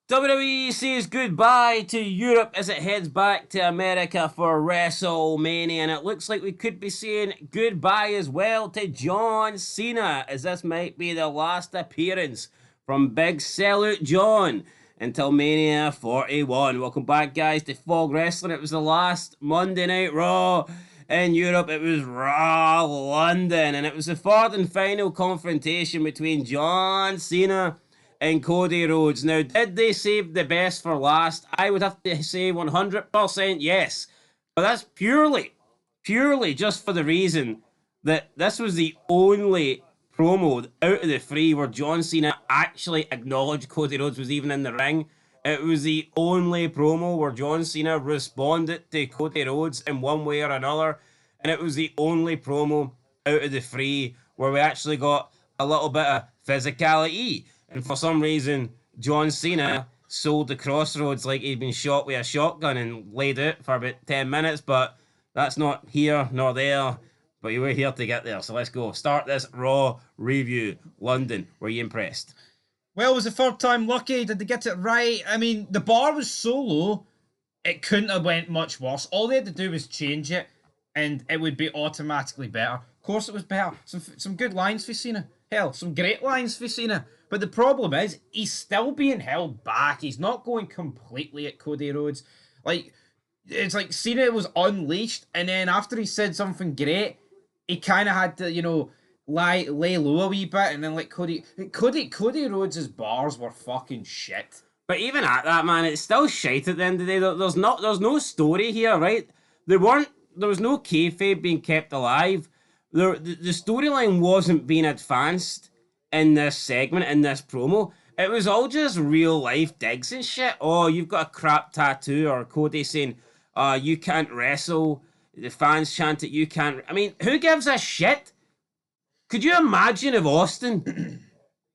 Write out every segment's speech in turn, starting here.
WWE says goodbye to Europe as it heads back to America for WrestleMania, and it looks like we could be saying goodbye as well to John Cena, as this might be the last appearance from Big Sellout John until Mania 41. Welcome back, guys, to Fog Wrestling. It was the last Monday Night Raw in Europe. It was Raw London, and it was the fourth and final confrontation between John Cena and Cody Rhodes. Now, did they save the best for last? I would have to say 100% yes. But that's purely just for the reason that this was the only promo out of the three where John Cena actually acknowledged Cody Rhodes was even in the ring. It was the only promo where John Cena responded to Cody Rhodes in one way or another. And it was the only promo out of the three where we actually got a little bit of physicality. And for some reason, John Cena sold the Crossroads like he'd been shot with a shotgun and laid out for about 10 minutes, but that's not here nor there. But you were here to get there, so let's go. Start this Raw review. London, were you impressed? Well, it was the third time lucky. Did they get it right? I mean, the bar was so low, it couldn't have went much worse. All they had to do was change it, and it would be automatically better. Of course it was better. Some good lines for Cena. Hell, some great lines for Cena. But the problem is, he's still being held back. He's not going completely at Cody Rhodes. Like, it's like Cena was unleashed, and then after he said something great, he kind of had to, lay low a wee bit, and then like Cody Rhodes' bars were fucking shit. But even at that, man, it's still shite at the end of the day. There's no story here, right? There was no kayfabe being kept alive. The storyline wasn't being advanced in this segment, in this promo. It was all just real life digs and shit. Oh, you've got a crap tattoo, or Cody saying, you can't wrestle. The fans chant it, you can't. I mean, who gives a shit? Could you imagine if Austin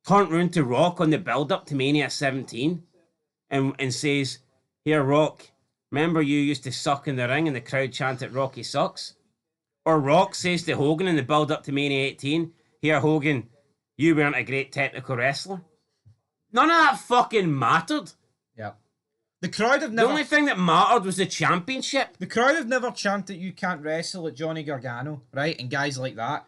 turned round to Rock on the build up to Mania 17 and says, here, Rock, remember you used to suck in the ring and the crowd chanted Rocky sucks? Or Rock says to Hogan in the build up to Mania 18, here, Hogan, you weren't a great technical wrestler. None of that fucking mattered. Yeah. The crowd have never... The only thing that mattered was the championship. The crowd have never chanted you can't wrestle at Johnny Gargano, right? And guys like that.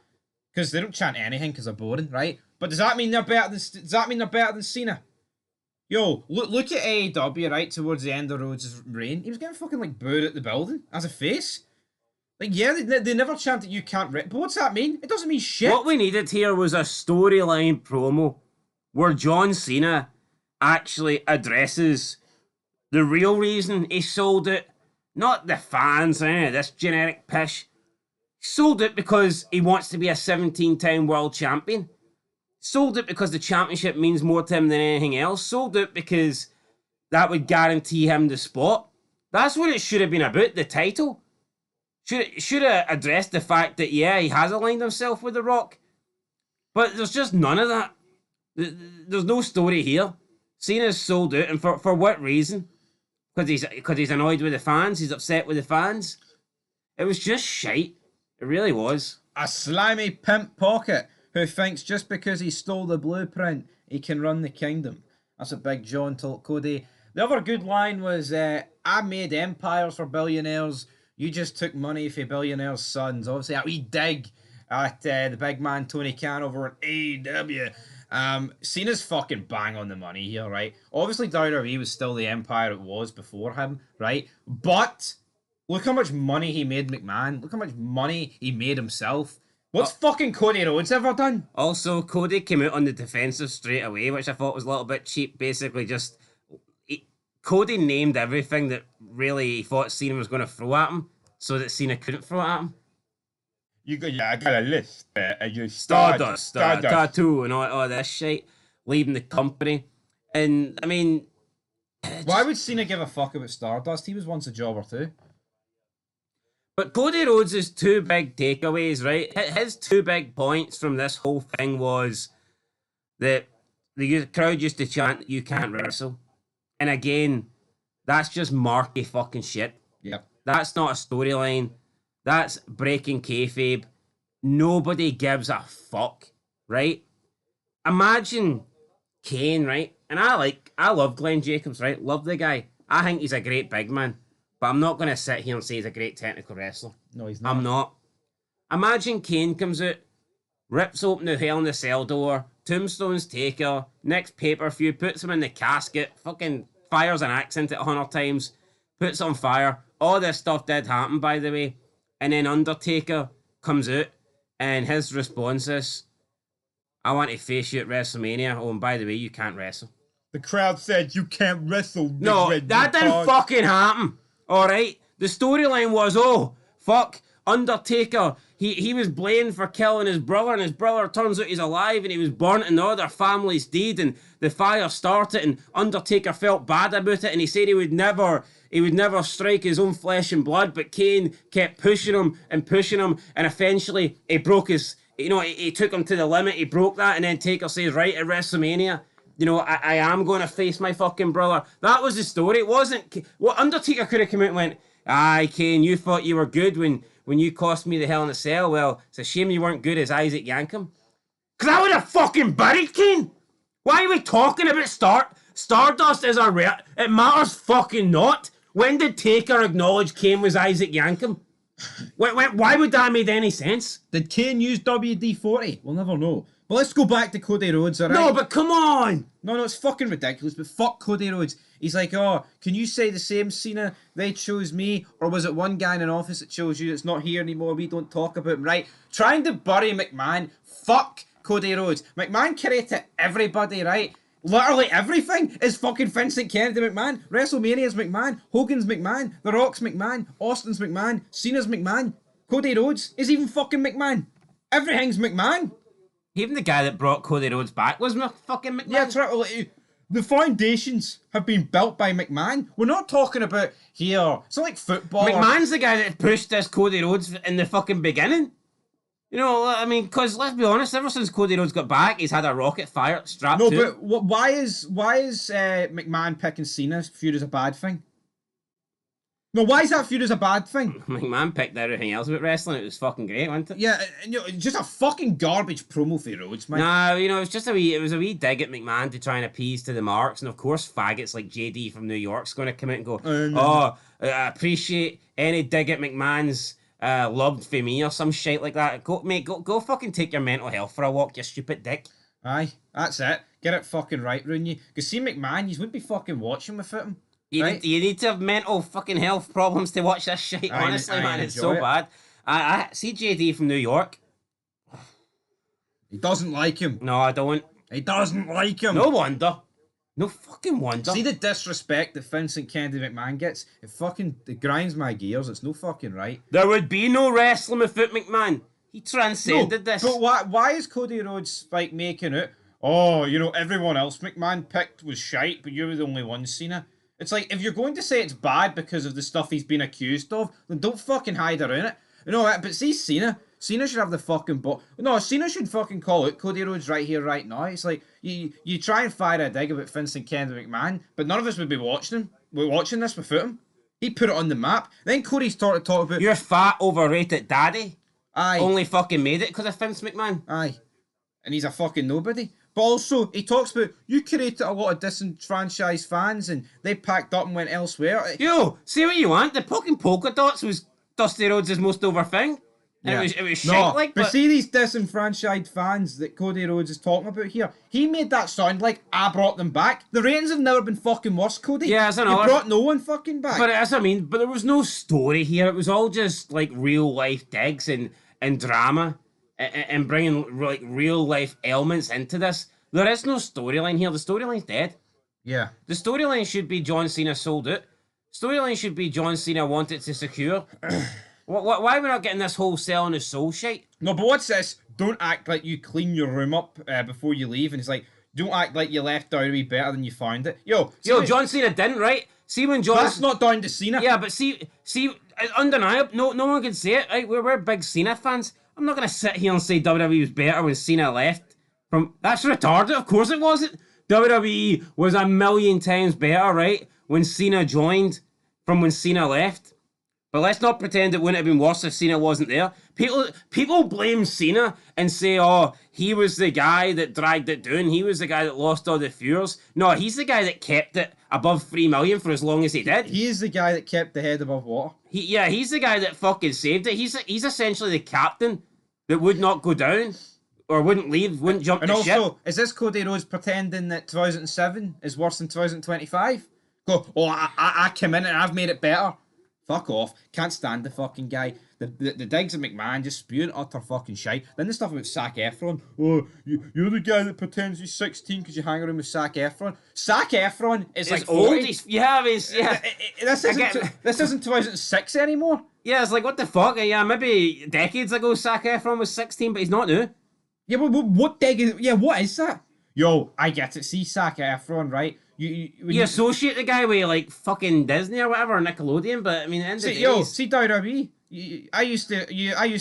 Because they don't chant anything because they're boring, right? But does that mean they're better than Cena? Yo, look at AEW, right, towards the end of Rhodes' reign. He was getting fucking like booed at the building as a face. Like, yeah, they never chanted you can't wrestle. But what's that mean? It doesn't mean shit. What we needed here was a storyline promo where John Cena actually addresses the real reason he sold it. Not the fans, this generic pish. He sold it because he wants to be a 17-time world champion. Sold it because the championship means more to him than anything else. Sold it because that would guarantee him the spot. That's what it should have been about, the title. Should have addressed the fact that, yeah, he has aligned himself with The Rock. But there's just none of that. There's no story here. Cena's sold out, and for what reason? Because he's annoyed with the fans? He's upset with the fans? It was just shite. It really was. A slimy pimp pocket who thinks just because he stole the blueprint, he can run the kingdom. That's what Big John told Cody. The other good line was, I made empires for billionaires. You just took money for billionaires' sons. Obviously, a wee dig at the big man Tony Khan over at AEW. Cena's fucking bang on the money here, right? Obviously, WWE was still the empire it was before him, right? But look how much money he made McMahon. Look how much money he made himself. What's fucking Cody Rhodes ever done? Also, Cody came out on the defensive straight away, which I thought was a little bit cheap. Basically, Cody named everything that really he thought Cena was going to throw at him, so that Cena couldn't throw at him. I got a list. Stardust, tattoo, and all this shit, leaving the company. And, I mean... Why would Cena give a fuck about Stardust? He was once a jobber too. But Cody Rhodes' two big takeaways, right? His two big points from this whole thing was that the crowd used to chant, you can't wrestle. And again, that's just marky fucking shit. Yep. That's not a storyline. That's breaking kayfabe. Nobody gives a fuck, right? Imagine Kane, right? And I love Glenn Jacobs, right? Love the guy. I think he's a great big man. But I'm not going to sit here and say he's a great technical wrestler. No, he's not. I'm not. Imagine Kane comes out, rips open the Hell in the Cell door, Tombstone's Taker, next pay-per-view, puts him in the casket, fucking fires an accent at 100 times, puts on fire. All this stuff did happen, by the way. And then Undertaker comes out, and his response is, I want to face you at WrestleMania. Oh, and by the way, you can't wrestle. The crowd said you can't wrestle. No, that didn't fucking happen. Alright? The storyline was, oh, fuck, Undertaker, he was blamed for killing his brother, and his brother turns out he's alive, and he was burnt, and the other family's dead, and the fire started, and Undertaker felt bad about it, and he said he would never strike his own flesh and blood, but Kane kept pushing him, and eventually he broke his, he took him to the limit, he broke that, and then Taker says, right, at WrestleMania, I am going to face my fucking brother. That was the story. It wasn't, what Undertaker could have come out and went, aye, Kane, you thought you were good when you cost me the Hell in a Cell. Well, it's a shame you weren't good as Isaac Yankem. Because I would have fucking buried Kane. Why are we talking about Stardust as a rare? It matters fucking not. When did Taker acknowledge Kane was Isaac Yankem? Why would that have made any sense? Did Kane use WD-40? We'll never know. But let's go back to Cody Rhodes, alright? No, but come on! No, it's fucking ridiculous, but fuck Cody Rhodes. He's like, oh, can you say the same, Cena? They chose me, or was it one guy in an office that chose you that's not here anymore? We don't talk about him, right? Trying to bury McMahon. Fuck Cody Rhodes. McMahon created everybody, right? Literally everything is fucking Vincent Kennedy McMahon. WrestleMania's McMahon. Hogan's McMahon. The Rock's McMahon. Austin's McMahon. Cena's McMahon. Cody Rhodes is even fucking McMahon. Everything's McMahon. Even the guy that brought Cody Rhodes back was fucking McMahon. Yeah, that's right. The foundations have been built by McMahon. We're not talking about here. It's not like football. McMahon's the guy that pushed this Cody Rhodes in the fucking beginning. I mean, because let's be honest, ever since Cody Rhodes got back, he's had a rocket fire strapped to him. No, but why is McMahon picking Cena's feud as a bad thing? No, why is that feud as a bad thing? McMahon picked everything else about wrestling. It was fucking great, wasn't it? Yeah, just a fucking garbage promo for Rhodes, man. No, it was just a wee dig at McMahon to try and appease to the marks, and of course, faggots like JD from New York's going to come out and go, I appreciate any dig at McMahon's loved for me or some shit like that. Go fucking take your mental health for a walk, you stupid dick. Aye, that's it. Get it fucking right, ruin you. Because see, McMahon, you wouldn't be fucking watching without him. You right? need to have mental fucking health problems to watch this shit, honestly, man. It's so bad. I see JD from New York. He doesn't like him. No, I don't. He doesn't like him. No wonder. No fucking wonder. See the disrespect that Vincent Kennedy McMahon gets? It grinds my gears. It's no fucking right. There would be no wrestling without McMahon. He transcended this. But why is Cody Rhodes like making it? Oh, everyone else McMahon picked was shite, but you were the only one, Cena. It's like, if you're going to say it's bad because of the stuff he's been accused of, then don't fucking hide around it. But see Cena. Cena should have the fucking No, Cena should fucking call out Cody Rhodes right here, right now. It's like, you try and fire a dig about Vincent Kennedy McMahon, but none of us would be watching him. We're watching this without him. He put it on the map. Then Cody's talk about... Your fat, overrated daddy. Aye. Only fucking made it because of Vince McMahon. Aye. And he's a fucking nobody. But also, he talks about, you created a lot of disenfranchised fans and they packed up and went elsewhere. Yo, say what you want. The fucking polka dots was Dusty Rhodes' most over thing. Yeah. It was shit like, but see these disenfranchised fans that Cody Rhodes is talking about here. He made that sound like I brought them back. The ratings have never been fucking worse, Cody. Yeah, that's another. You brought no one fucking back. But that's what I mean. But there was no story here. It was all just like real life digs and drama and bringing like real life elements into this. There is no storyline here. The storyline's dead. Yeah. The storyline should be John Cena sold out. Storyline should be John Cena wanted to secure. Why are we not getting this whole selling his soul shit? No, but what's this? Don't act like you clean your room up before you leave. And it's like, don't act like you left WWE better than you found it. Yo, John Cena didn't, right? See when John... That's not down to Cena. Yeah, but see, undeniable. No one can say it, right? We're big Cena fans. I'm not going to sit here and say WWE was better when Cena left. That's retarded. Of course it wasn't. WWE was a million times better, right? When Cena joined from when Cena left. But let's not pretend it wouldn't have been worse if Cena wasn't there. People blame Cena and say, oh, he was the guy that dragged it down. He was the guy that lost all the viewers. No, he's the guy that kept it above 3 million for as long as he did. He is the guy that kept the head above water. He's the guy that fucking saved it. He's essentially the captain that would not go down or wouldn't leave, wouldn't jump And the also, ship. is this Cody Rhodes pretending that 2007 is worse than 2025? Go, oh, I came in and I've made it better. Fuck off. Can't stand the fucking guy. The digs of McMahon just spewing utter fucking shite. Then the stuff about Zac Efron. Oh, you're the guy that pretends he's 16 because you hang around with Zac Efron. Zac Efron is like 40. Old. Yeah. This isn't 2006 anymore. Yeah, it's like, what the fuck? Yeah, maybe decades ago Zac Efron was 16, but he's not now. Yeah, but what decade? Yeah, what is that? Yo, I get it. See Zac Efron, right? You associate the guy with like fucking Disney or whatever, or Nickelodeon, but I mean, end of the day, see WWE. I used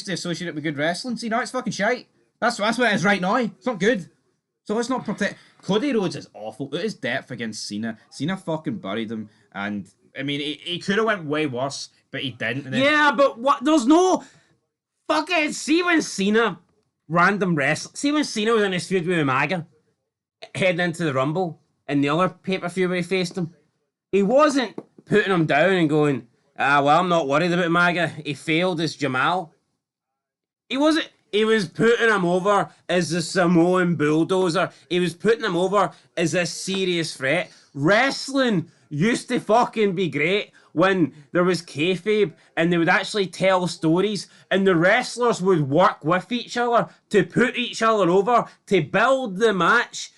to associate it with good wrestling. See now it's fucking shite. That's what it is right now. It's not good. So let's not protect. Cody Rhodes is awful. It is depth against Cena. Cena fucking buried him, and I mean he could have went way worse, but he didn't. And then, yeah, but what? There's no fucking. See when Cena random wrestling. See when Cena was in his feud with Umaga, heading into the Rumble. In the other pay-per-view where he faced him, he wasn't putting him down and going, well, I'm not worried about MAGA. He failed as Jamal. He wasn't. He was putting him over as the Samoan bulldozer. He was putting him over as a serious threat. Wrestling used to fucking be great when there was kayfabe and they would actually tell stories and the wrestlers would work with each other to put each other over, to build the match.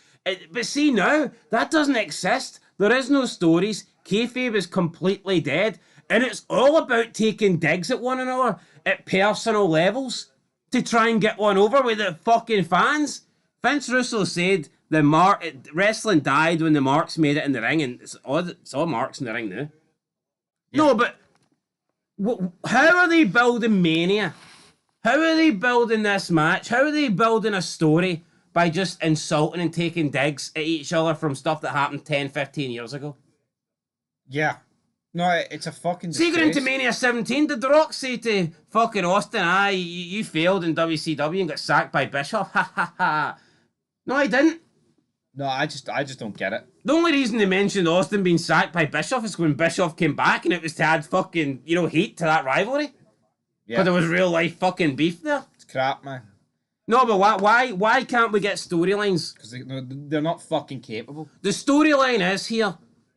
But see now, that doesn't exist. There is no stories. Kayfabe is completely dead. And it's all about taking digs at one another at personal levels to try and get one over with the fucking fans. Vince Russo said wrestling died when the marks made it in the ring, and it's all marks in the ring now. Yeah. No, but how are they building Mania? How are they building this match? How are they building a story? By just insulting and taking digs at each other from stuff that happened 10, 15 years ago. Yeah. No, it's a fucking disgrace. See, going into Mania 17, did The Rock say to fucking Austin, you failed in WCW and got sacked by Bischoff? Ha ha ha. No, he didn't. No, I just don't get it. The only reason they mentioned Austin being sacked by Bischoff is when Bischoff came back and it was to add fucking, heat to that rivalry. Yeah. Because there was real life fucking beef there. It's crap, man. No, but why can't we get storylines? Because they're not fucking capable. The storyline is here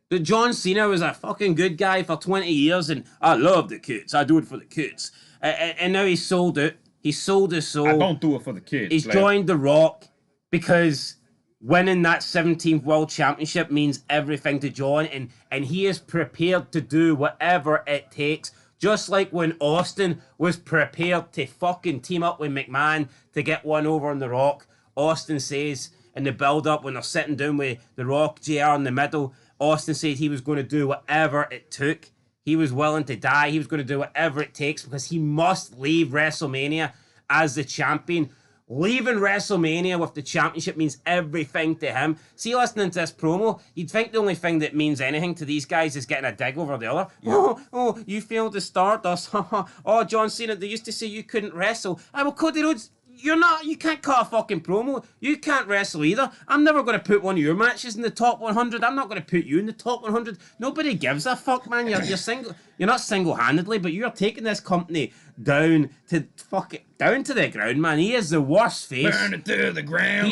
that John Cena was a fucking good guy for 20 years and I love the kids. I do it for the kids. And now he's sold out. He sold his soul. I don't do it for the kids. He's joined The Rock because winning that 17th World Championship means everything to John and he is prepared to do whatever it takes. Just like when Austin was prepared to fucking team up with McMahon to get one over on The Rock. Austin says in the build-up when they're sitting down with The Rock, JR in the middle, Austin said he was going to do whatever it took. He was willing to die. He was going to do whatever it takes because he must leave WrestleMania as the champion. Leaving WrestleMania with the championship means everything to him. See, listening to this promo, you'd think the only thing that means anything to these guys is getting a dig over the other. Yeah. Oh, you failed to start us. Oh, John Cena, they used to say you couldn't wrestle. Well, Cody Rhodes, you can't cut a fucking promo. You can't wrestle either. I'm never going to put one of your matches in the top 100. I'm not going to put you in the top 100. Nobody gives a fuck, man. You're not single-handedly, but you're taking this company down to the ground, man. He is the worst face. Burn it to the ground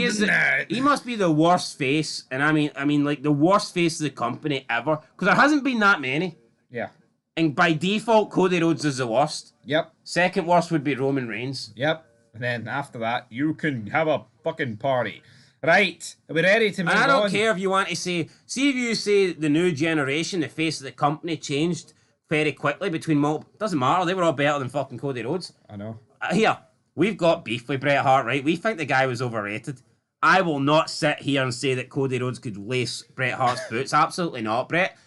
he must be the worst face, and I mean like the worst face of the company ever, because there hasn't been that many. Yeah. And by default, Cody Rhodes is the worst. Yep. Second worst would be Roman Reigns. Yep. And then after that, you can have a fucking party. Right. Are we ready to move on? And I don't care if you want to say... See if you say the new generation, the face of the company changed very quickly between... Doesn't matter. They were all better than fucking Cody Rhodes. I know. Here, we've got beef with Bret Hart, right? We think the guy was overrated. I will not sit here and say that Cody Rhodes could lace Bret Hart's boots. Absolutely not. Bret,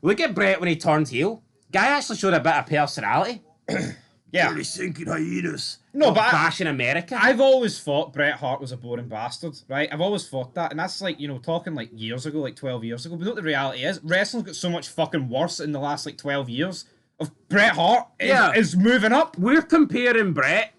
look at Bret when he turned heel. Guy actually showed a bit of personality. Yeah. Dirty sinking hyenas. No, but bashing America. I've always thought Bret Hart was a boring bastard, right? I've always thought that, and that's like, talking like years ago, like 12 years ago. But what the reality is, wrestling's got so much fucking worse in the last like 12 years of Bret Hart Yeah. is moving up. We're comparing Bret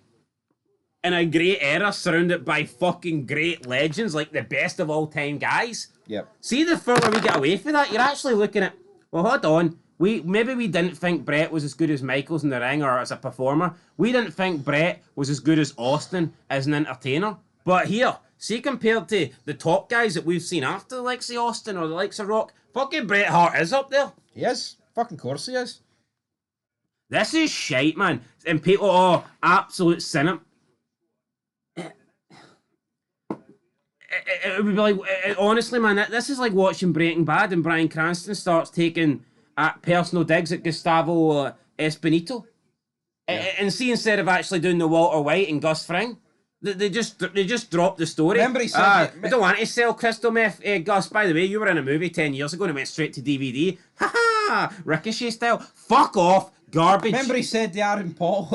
in a great era surrounded by fucking great legends, like the best of all time guys. Yep. See, the further we get away from that, you're actually looking at, well, hold on. Maybe we didn't think Bret was as good as Michaels in the ring or as a performer. We didn't think Bret was as good as Austin as an entertainer. But here, see, compared to the top guys that we've seen after the likes of Austin or the likes of Rock, fucking Bret Hart is up there. He is. Fucking course he is. This is shite, man. And people, oh, absolute sin. It would be like, honestly, man, this is like watching Breaking Bad and Bryan Cranston starts taking personal digs at Gustavo Espinito. Yeah. And see, instead of actually doing the Walter White and Gus Fring, they just dropped the story. Remember he said... we don't want to sell crystal meth, Gus. By the way, you were in a movie 10 years ago and it went straight to DVD. Ha ha! Ricochet style. Fuck off. Garbage. Remember he said to Aaron Paul,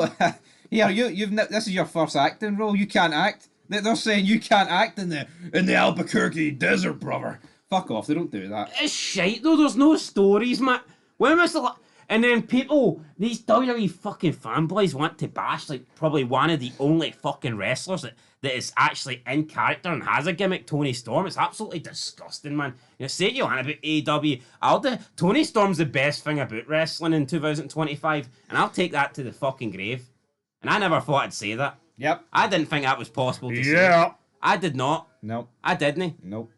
here, this is your first acting role. You can't act. They're saying you can't act in the Albuquerque desert, brother. Fuck off. They don't do that. It's shite though. There's no stories, man. When was the and then people, these WWE fucking fanboys want to bash like probably one of the only fucking wrestlers that is actually in character and has a gimmick, Tony Storm. It's absolutely disgusting, man. You know, say you want about AEW, Tony Storm's the best thing about wrestling in 2025, and I'll take that to the fucking grave. And I never thought I'd say that. Yep. I didn't think that was possible to say. I did not. Nope. I didn't. Nope.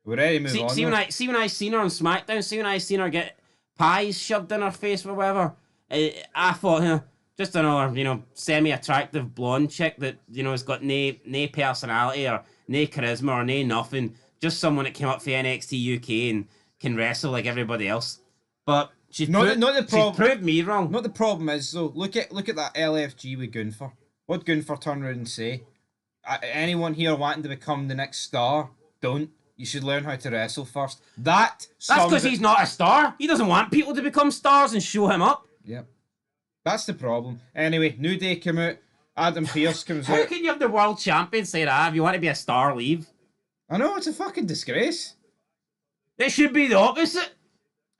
We're ready to move on. See when I seen her on SmackDown, see when I seen her get pies shoved in her face or whatever, I thought, just another, semi-attractive blonde chick that, has got no personality or no charisma or no nothing. Just someone that came up for NXT UK and can wrestle like everybody else. But she's proved me wrong. Not the problem is, though, look at that LFG with Gunther. What Gunther turned around and say? Anyone here wanting to become the next star, don't. You should learn how to wrestle first. That's because he's not a star. He doesn't want people to become stars and show him up. Yep. That's the problem. Anyway, New Day come out. Adam Pearce comes out. How can you have the world champion say that? If you want to be a star, leave. I know, it's a fucking disgrace. It should be the opposite.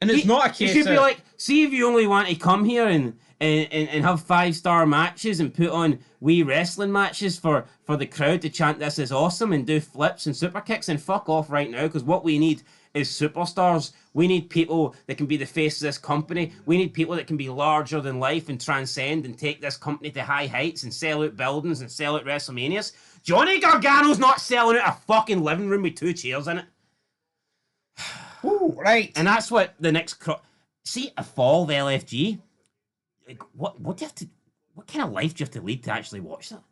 And it's not a case You should be like, see if you only want to come here and have 5-star matches and put on wee wrestling matches for the crowd to chant this is awesome and do flips and super kicks, and fuck off right now, because what we need is superstars. We need people that can be the face of this company. We need people that can be larger than life and transcend and take this company to high heights and sell out buildings and sell out WrestleManias. Johnny Gargano's not selling out a fucking living room with 2 chairs in it. Ooh, right. And that's what the next see, a fall of LFG. Like, what do you have to? What kind of life do you have to lead to actually watch that?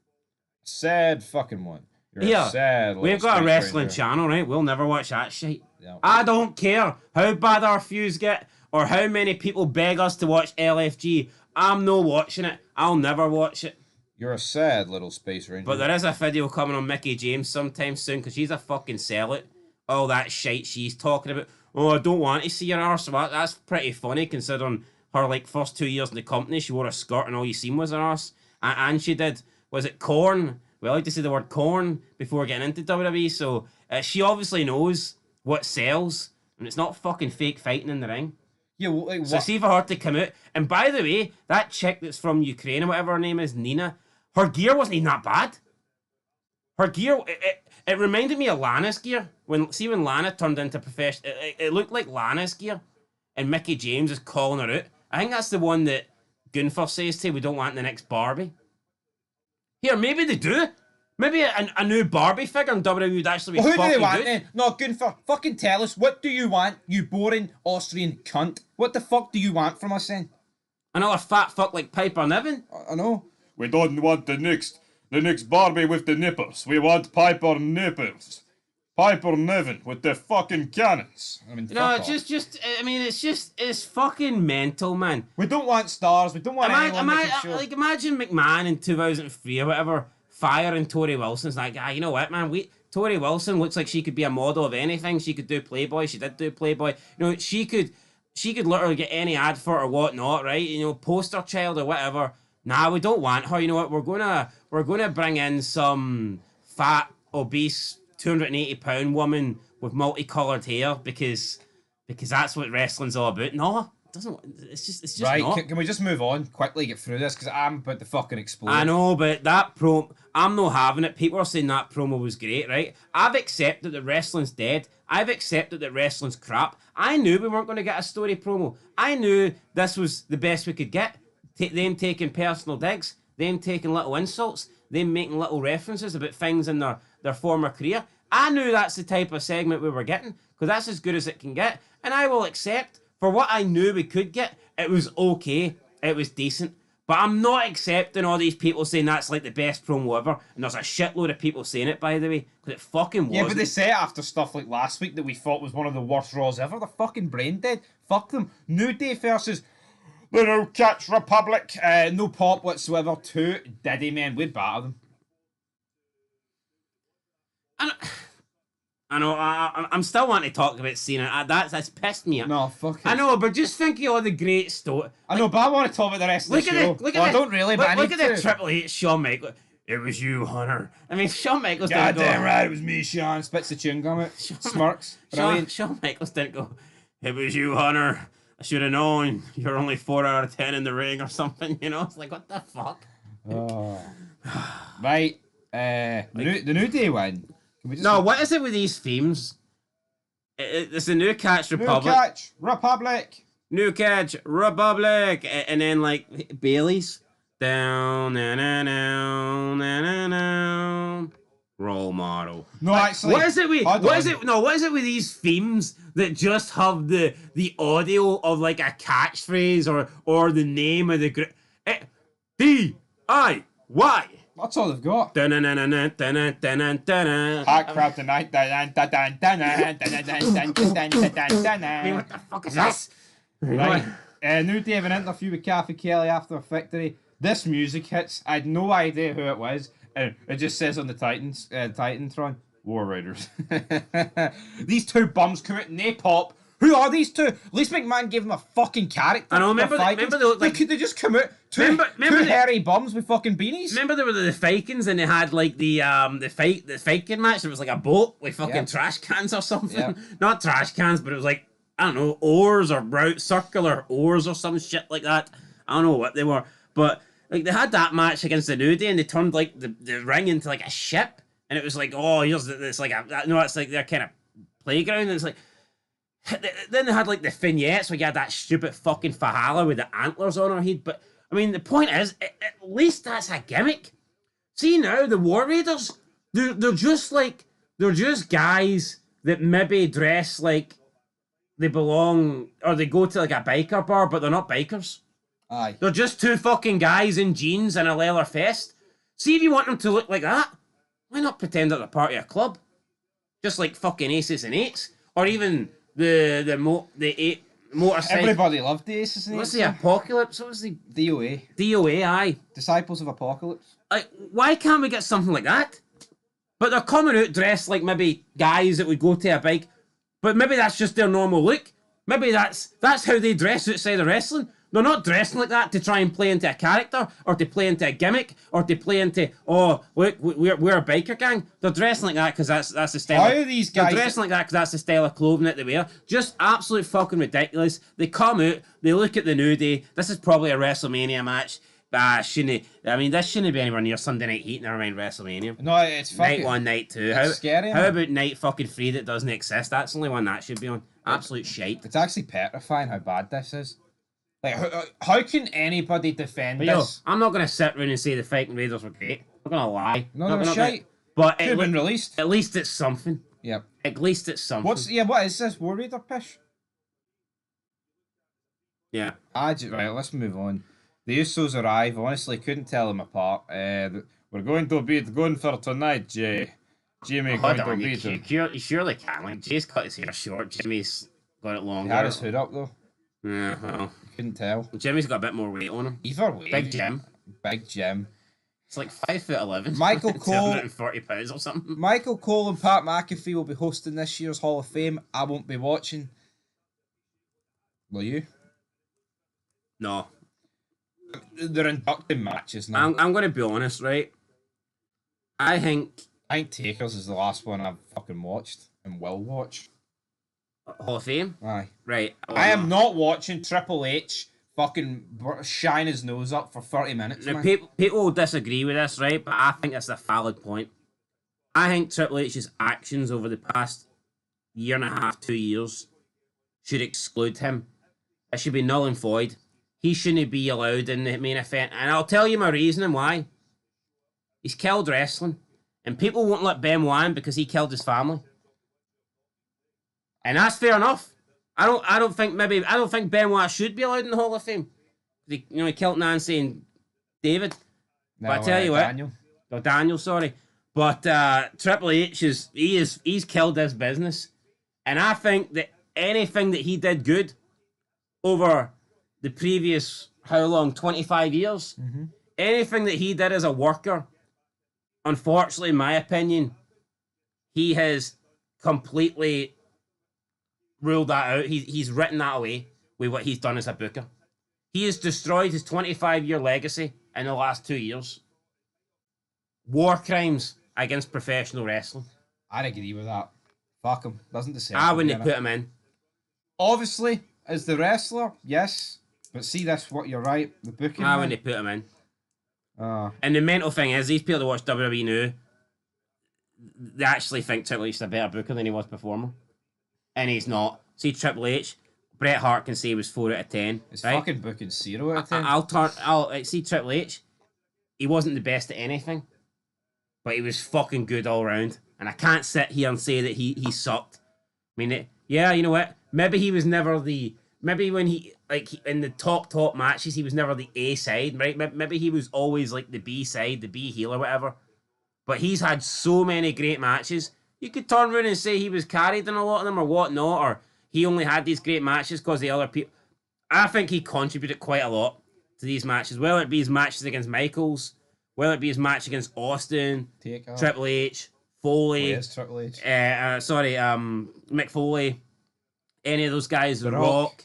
Sad fucking one. You're a sad we've got a wrestling channel, right? We'll never watch that shit. Yep. I don't care how bad our views get or how many people beg us to watch LFG. I'm no watching it. I'll never watch it. You're a sad little space ranger. But there is a video coming on Mickie James sometime soon because she's a fucking sellout. All that shit she's talking about. Oh, I don't want to see her arse. Well, that's pretty funny considering her first 2 years in the company. She wore a skirt and all you seen was her arse. And she did, was it corn? We like to say the word corn before getting into WWE. So she obviously knows what sells. And it's not fucking fake fighting in the ring. Yeah, well, like, so see for her to come out. And by the way, that chick that's from Ukraine or whatever her name is, Nina, her gear wasn't even that bad. Her gear, it reminded me of Lana's gear. When Lana turned into professional, it looked like Lana's gear. And Mickie James is calling her out. I think that's the one that Gunther says to, we don't want the next Barbie. Here, maybe they do. Maybe a new Barbie figure in WWE would actually be fucking good. Who do they want then? No, Gunther, fucking tell us. What do you want, you boring Austrian cunt? What the fuck do you want from us then? Another fat fuck like Piper Niven? I know. We don't want the next Barbie with the nipples. We want Piper nipples. Piper Niven with the fucking cannons. I mean, it's fucking mental, man. We don't want stars. We don't want anyone that can show. Like, imagine McMahon in 2003 or whatever firing Tori Wilson's like, you know what, man? Tori Wilson looks like she could be a model of anything. She could do Playboy. She did do Playboy. She could literally get any ad for it or whatnot, right? Poster child or whatever. Nah, we don't want her. You know what? We're gonna bring in some fat, obese, 280-pound woman with multicolored hair because that's what wrestling's all about. No, doesn't. It's just Right, not. can we just move on quickly, get through this, because I'm about to fucking explode. I know, but that promo, I'm not having it. People are saying that promo was great, right? I've accepted that wrestling's dead. I've accepted that wrestling's crap. I knew we weren't going to get a story promo. I knew this was the best we could get. Them taking personal digs, them taking little insults, them making little references about things in their former career. I knew that's the type of segment we were getting, because that's as good as it can get. And I will accept, for what I knew we could get, it was okay. It was decent. But I'm not accepting all these people saying that's like the best promo ever. And there's a shitload of people saying it, by the way. Because it fucking wasn't. Yeah, but they say it after stuff like last week that we thought was one of the worst Raws ever. They're fucking brain dead. Fuck them. New Day versus the No Catch Republic. No pop whatsoever. Two Diddy men. We'd batter them. I know, I'm still wanting to talk about Cena. That's pissed me off. No, fuck it. I know, but just think of all the great story. I know, but I want to talk about the rest of the show. I don't really, but I need look at to. the Triple H Shawn Michaels. It was you, Hunter. I mean, Shawn Michaels God didn't go. damn right, it was me, Sean. Spits the chewing gum out. Smirks. Brilliant. Shawn Michaels didn't go. It was you, Hunter. I should have known. You're only 4 out of 10 in the ring or something. You know, it's like, what the fuck? Oh. Right. The New Day win. Can we just No, what is it with these themes? It's the New Catch Republic. New Catch Republic. New Catch Republic, and then like Bailey's down, role model. No, actually, what is it with what is it with these themes that just have the audio of like a catchphrase or the name of the group? DIY. That's all they've got. Hot crowd tonight. I mean, what the fuck is this? Right. New Day have an interview with Kathy Kelly after a victory. This music hits. I had no idea who it was. It just says on the Titantron, War Raiders. These two bums come out and they pop. Who are these two? At least McMahon gave them a fucking character. I know, remember they just come out. Two hairy bums with fucking beanies. Remember there were the Vikings and they had like the Viking match. It was like a boat with fucking trash cans or something. Yep. Not trash cans, but it was like, I don't know, oars or circular oars or some shit like that. I don't know what they were, but like they had that match against the New Day and they turned like the ring into like a ship, and it was like, oh, it's like it's like their kind of playground. And it's like. Then they had like the vignettes where you had that stupid fucking Fahala with the antlers on her head. But I mean, the point is, at least that's a gimmick. See now, the War Raiders, they're just guys that maybe dress like they belong, or they go to like a biker bar, but they're not bikers. Aye. They're just two fucking guys in jeans and a leather vest. See, if you want them to look like that, why not pretend that they're part of a club? Just like fucking Aces and Eights, or even the motorcycle. Everybody loved the Aces and Eights. What's the Apocalypse? What was the DOA? DOA? Aye. Disciples of Apocalypse. Like, why can't we get something like that? But they're coming out dressed like maybe guys that would go to a bike, but maybe that's just their normal look. Maybe that's how they dress outside of wrestling. They're not dressing like that to try and play into a character or to play into a gimmick or to play into, oh, look, we're a biker gang. They're dressing like that because that's the style. How are these guys? They're dressing like that because that's the style of clothing that they wear. Just absolute fucking ridiculous. They come out, they look at the New Day. This is probably a WrestleMania match. This shouldn't be anywhere near Sunday Night Heat, never mind WrestleMania. No, it's fucking... Night 1, Night 2. It's scary, how man. about Night fucking 3 that doesn't exist? That's the only one that should be on. Absolute shite. It's actually petrifying how bad this is. Like, how can anybody defend this? I'm not going to sit around and say the Viking Raiders were great. I'm not going to lie. No, they're shite. But Could have been released. At least it's something. Yep. At least it's something. What is this? War Raider pish? Yeah. Right, let's move on. The Usos arrive. Honestly, couldn't tell them apart. We're going to be going for tonight, Jay. Jimmy going to beat him. You surely can. Like, Jay's cut his hair short. Jimmy's got it longer. He had his hood up, though. Yeah, well. Couldn't tell. Jimmy's got a bit more weight on him. Either way. Big Jim. Big Jim. It's like 5'11". Michael Cole. 240 pounds or something. Michael Cole and Pat McAfee will be hosting this year's Hall of Fame. I won't be watching. Will you? No. They're inducting matches now. I'm going to be honest, right? I think Taker's is the last one I've fucking watched and will watch. Hall of Fame? Aye. Right. I am not watching Triple H fucking shine his nose up for 30 minutes, Now, man. people will disagree with this, right? But I think it's a valid point. I think Triple H's actions over the past year and a half, 2 years, should exclude him. It should be null and void. He shouldn't be allowed in the main event. And I'll tell you my reasoning why. He's killed wrestling. And people won't let Benoit in because he killed his family. And that's fair enough. I don't think Benoit should be allowed in the Hall of Fame. He killed Nancy and David. No, But I tell you what, Daniel. Daniel, sorry. But Triple H he's killed this business. And I think that anything that he did good over the previous, how long, 25 years, anything that he did as a worker, unfortunately, in my opinion, he has completely ruled that out. He's written that away with what he's done as a booker. He has destroyed his 25-year legacy in the last 2 years. War crimes against professional wrestling. I'd agree with that. Fuck him. Doesn't deserve I to be wouldn't in have it. put him in. Obviously, as the wrestler, yes. But see, that's what you're right. The booking. I man. wouldn't have put him in. Ah. And the mental thing is, these people that watch WWE now, they actually think Triple H is a better booker than he was performer. And he's not. See, Triple H, Bret Hart can say he was 4 out of 10. It's right? fucking booking 0 out of 10. I'll see Triple H. He wasn't the best at anything, but he was fucking good all round. And I can't sit here and say that he sucked. I mean, yeah, you know what? Maybe he was never the. Maybe when in the top matches, he was never the A side, right? Maybe he was always like the B side, the B heel or whatever. But he's had so many great matches. You could turn around and say he was carried in a lot of them or whatnot, or he only had these great matches because the other people. I think he contributed quite a lot to these matches, whether it be his matches against Michaels, whether it be his match against Austin, Triple H, Foley, Triple H. Mick Foley, any of those guys, The Rock.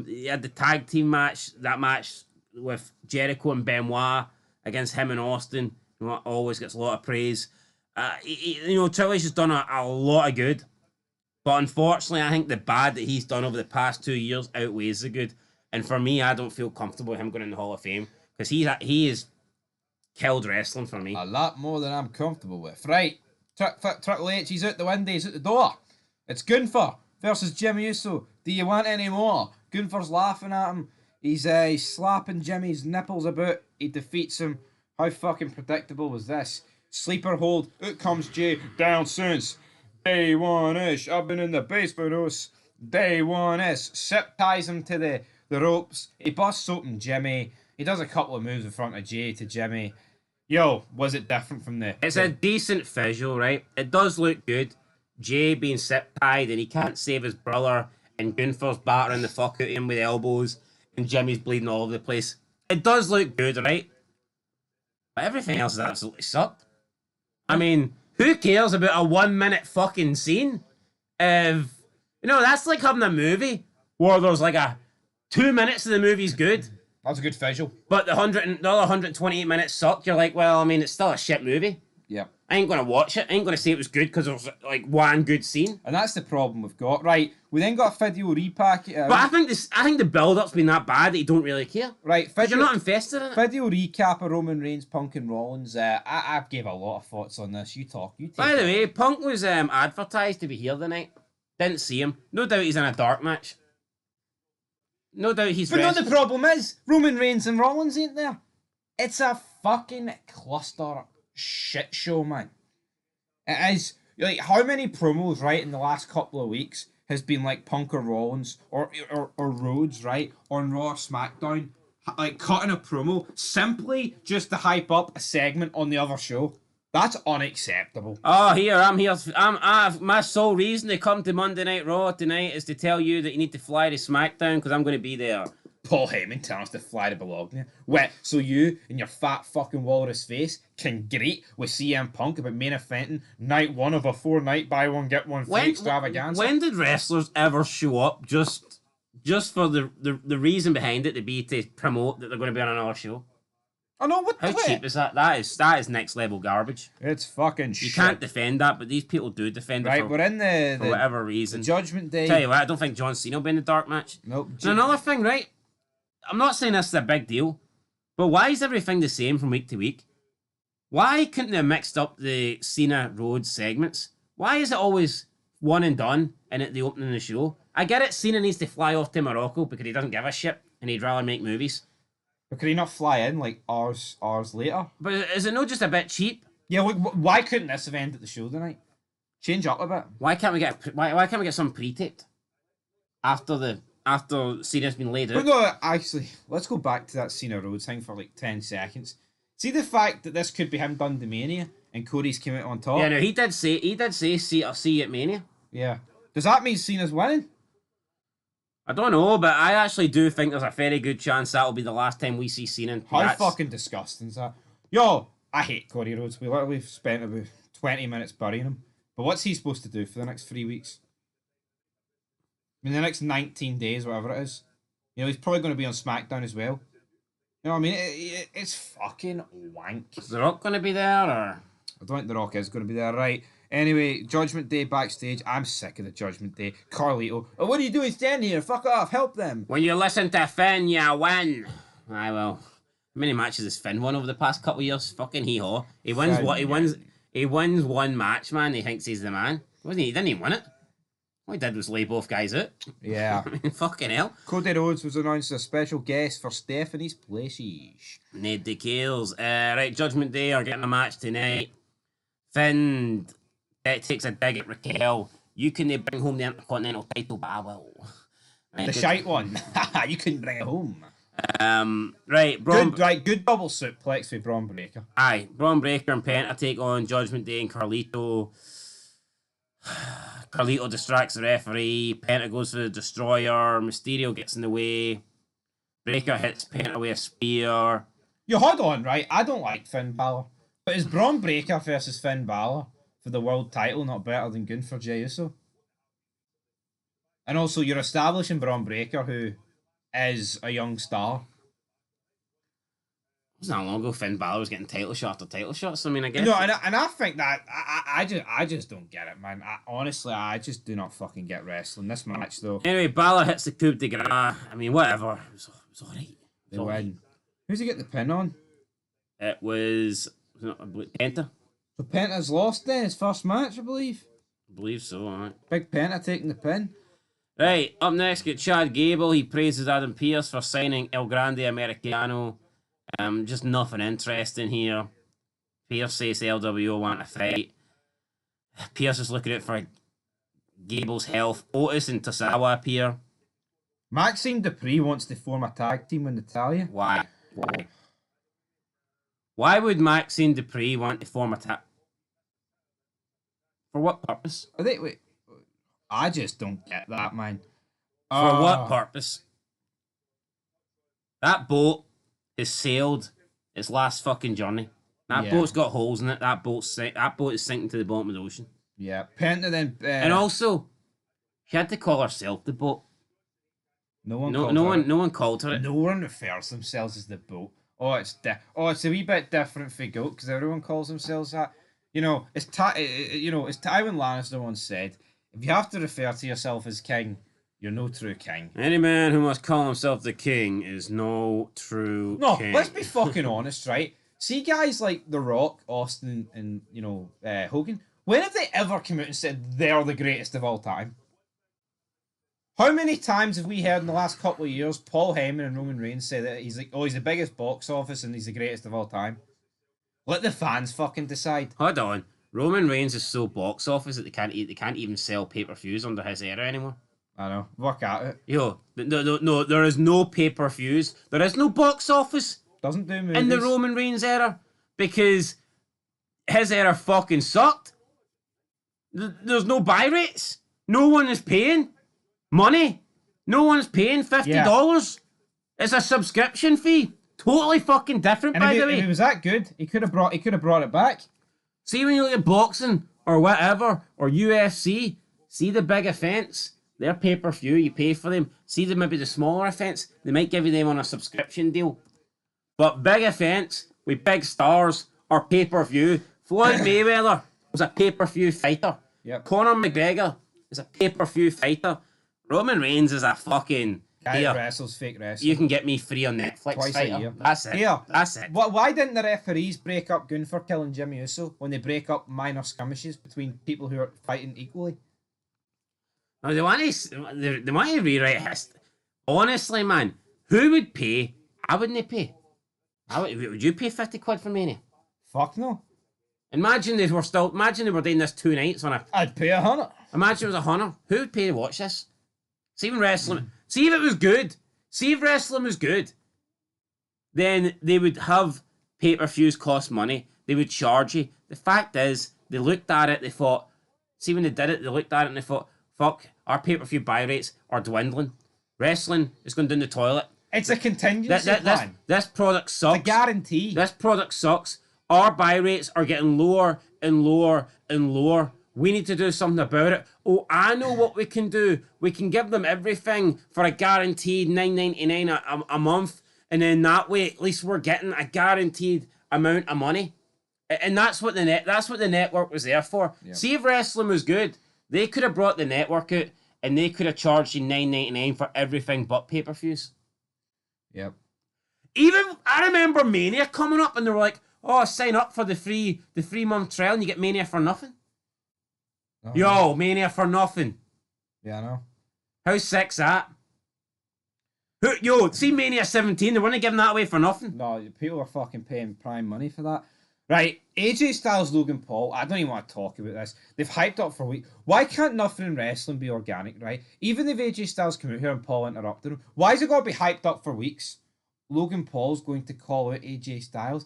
He had the tag team match, that match with Jericho and Benoit against him and Austin. Always gets a lot of praise. Triple H has done a lot of good. But unfortunately, I think the bad that he's done over the past 2 years outweighs the good. And for me, I don't feel comfortable with him going in the Hall of Fame because he is killed wrestling for me. A lot more than I'm comfortable with. Right. Triple H, he's out the window, he's out the door. It's Gunther versus Jimmy Uso. Do you want any more? Gunther's laughing at him. He's slapping Jimmy's nipples about. He defeats him. How fucking predictable was this? Sleeper hold. Out comes Jay. Down since day one-ish. I've been in the basement house. Day one-ish. Sip ties him to the ropes. He busts open Jimmy. He does a couple of moves in front of Jay to Jimmy. Yo, was it different from the... It's a decent visual, right? It does look good. Jay being sip-tied and he can't save his brother and Gunther's battering the fuck out of him with elbows and Jimmy's bleeding all over the place. It does look good, right? But everything else has absolutely sucked. I mean, who cares about a 1 minute fucking scene? That's like having a movie where there's like a 2 minutes of the movie's good. That was a good visual. But the other 128 minutes sucked. You're like, well, I mean, it's still a shit movie. Yeah. I ain't going to watch it. I ain't going to say it was good because there was like one good scene. And that's the problem we've got. Right, we then got a video repack. But I think the build-up's been that bad that you don't really care. Right, You're not invested in it. Video recap of Roman Reigns, Punk and Rollins. I gave a lot of thoughts on this. You take By the it. way, Punk was advertised to be here tonight. Didn't see him. No doubt he's in a dark match. No doubt he's But no, the problem is, Roman Reigns and Rollins ain't there. It's a fucking cluster shit show, man. It is. Like, how many promos, right, in the last couple of weeks has been like Punk or Rollins or Rhodes, right, on Raw or SmackDown, like cutting a promo simply just to hype up a segment on the other show? That's unacceptable. Oh, I'm here. My sole reason to come to Monday Night Raw tonight is to tell you that you need to fly to SmackDown because I'm going to be there. Paul Heyman telling us to fly to Bologna. Wet, so you and your fat fucking walrus face can greet with CM Punk about main eventing night 1 of a 4-night buy one get one free extravaganza. When did wrestlers ever show up just for the reason behind it to be to promote that they're going to be on another show? I know what How the cheap is that? That is next level garbage. It's fucking shit. You can't defend that, but these people do defend it Right, for, we're in for whatever reason. Judgment Day. Tell you what, I don't think John Cena will be in the dark match. Nope. And another thing, right? I'm not saying this is a big deal, but why is everything the same from week to week? Why couldn't they have mixed up the Cena Rhodes segments? Why is it always one and done and at the opening of the show? I get it, Cena needs to fly off to Morocco because he doesn't give a shit and he'd rather make movies. But could he not fly in like hours later? But is it not just a bit cheap? Yeah, look, why couldn't this have ended the show tonight? Change up a bit. Why can't we get some pre-taped after Cena's been laid But out? no, actually, let's go back to that Cena Rhodes thing for like 10 seconds. See the fact that this could be him done to Mania and Cody's came out on top? Yeah, no, he did say see you at Mania. Yeah. Does that mean Cena's winning? I don't know, but I actually do think there's a very good chance that'll be the last time we see Cena. How fucking disgusting is that? Yo, I hate Cody Rhodes. We literally spent about 20 minutes burying him. But what's he supposed to do for the next 3 weeks? I mean, the next 19 days, whatever it is. You know, he's probably going to be on SmackDown as well. You know what I mean? It's fucking wank. Is The Rock going to be there, or? I don't think The Rock is going to be there, right? Anyway, Judgment Day backstage. I'm sick of the Judgment Day. Carlito. Oh, what are you doing standing here? Fuck off. Help them. When you listen to Finn, you win. Aye, well. How many matches has Finn won over the past couple of years? Fucking hee-haw. He wins Finn, what? He wins one match, man. He thinks he's the man. He didn't even win it. All he did was lay both guys out. Yeah. I mean, fucking hell. Cody Rhodes was announced as a special guest for Stephanie's places. Need the kills. Right, Judgment Day are getting a match tonight. Finn takes a dig at Raquel. You can bring home the Intercontinental title, but I will. Right, The shite one. You couldn't bring it home. Right, Good double suplex with Braun Breaker. Aye, Braun Breaker and Penta take on Judgment Day and Carlito. Carlito distracts the referee. Penta goes for the Destroyer. Mysterio gets in the way. Breaker hits Penta with a spear. You hold on, right? I don't like Finn Balor. But is Braun Breaker versus Finn Balor for the world title not better than Gunther Jey Uso? And also, you're establishing Braun Breaker, who is a young star. It wasn't that long ago Finn Balor was getting title shot after title shots. I mean, I guess. No, and I think that I just don't get it, man. Honestly, I just do not fucking get wrestling. This match, though. Anyway, Balor hits the coup de grace. I mean, whatever. It was alright. They win. Who's he get the pin on? It was Penta. So Penta's lost then, his first match, I believe. I believe so, alright. Big Penta taking the pin. Right, up next, get Chad Gable. He praises Adam Pearce for signing El Grande Americano. Just nothing interesting here. Pearce says the LWO want to fight. Pearce is looking out for Gable's health. Otis and Tosawa appear. Maxime Dupree wants to form a tag team with Natalia. Why? Why would Maxine Dupree want to form a tag? For what purpose? Wait, I just don't get that, man. For what purpose? That boat has sailed its last fucking journey. That boat's got holes in it. That boat is sinking to the bottom of the ocean. Yeah, Penta then. And also, she had to call herself the boat. No one called her it. No one refers themselves as the boat. It's a wee bit different for goat because everyone calls themselves that. As Tywin Lannister once said, if you have to refer to yourself as king, you're no true king. Any man who must call himself the king is no true king. No, let's be fucking honest, right? See guys like The Rock, Austin, and Hogan. When have they ever come out and said they're the greatest of all time? How many times have we heard in the last couple of years Paul Heyman and Roman Reigns say that he's the biggest box office and he's the greatest of all time? Let the fans fucking decide. Hold on. Roman Reigns is so box office that they can't even sell pay-per-views under his era anymore. I know. Work at it. Yo, no, there is no pay-per-views. There is no box office Doesn't do movies. in the Roman Reigns era because his era fucking sucked. There's no buy rates. No one is paying money. No one's paying $50. It's a subscription fee. Totally fucking different, and by the way. If it was that good, he could have brought it back. See, when you look at boxing or whatever or UFC, see the big events. They're pay-per-view. You pay for them. See maybe the smaller events. They might give you them on a subscription deal. But big events, with big stars or pay-per-view. Floyd Mayweather was a pay-per-view fighter. Yep. Conor McGregor is a pay-per-view fighter. Roman Reigns is a fucking... Guy Here, wrestles fake wrestling. you can get me free on Netflix Twice fighter. a year. That's it. Here, That's it. Why didn't the referees break up Gunther killing Jimmy Uso when they break up minor skirmishes between people who are fighting equally? Now, they want to rewrite history. Honestly, man, who would pay? I wouldn't pay. Would you pay 50 quid for Mania? Fuck no. Imagine they were doing this 2 nights on a... I'd pay 100. Imagine it was $100. Who would pay to watch this? See even wrestling. See if it was good. See if wrestling was good. Then they would have pay-per-views cost money. They would charge you. The fact is, they looked at it, they thought... See, when they did it, they looked at it and they thought, fuck, our pay-per-view buy rates are dwindling. Wrestling is going down the toilet. It's a contingency plan. This product sucks. It's a guarantee. This product sucks. Our buy rates are getting lower and lower and lower. We need to do something about it. Oh, I know what we can do. We can give them everything for a guaranteed $9.99 a month. And then that way, at least we're getting a guaranteed amount of money. And that's what the network was there for. Yep. See if wrestling was good. They could have brought the network out and they could have charged you $9.99 for everything but pay-per-views. Yep. Even, I remember Mania coming up and they were like, oh, sign up for the 3-month trial and you get Mania for nothing. Oh, yo, Mania for nothing. Yeah, I know. How sick's that? Yo, see Mania 17, they weren't giving that away for nothing. No, people are fucking paying prime money for that. Right, AJ Styles, Logan Paul, I don't even want to talk about this. They've hyped up for a week. Why can't nothing in wrestling be organic, right? Even if AJ Styles come out here and Paul interrupted him, why is it got to be hyped up for weeks? Logan Paul's going to call out AJ Styles.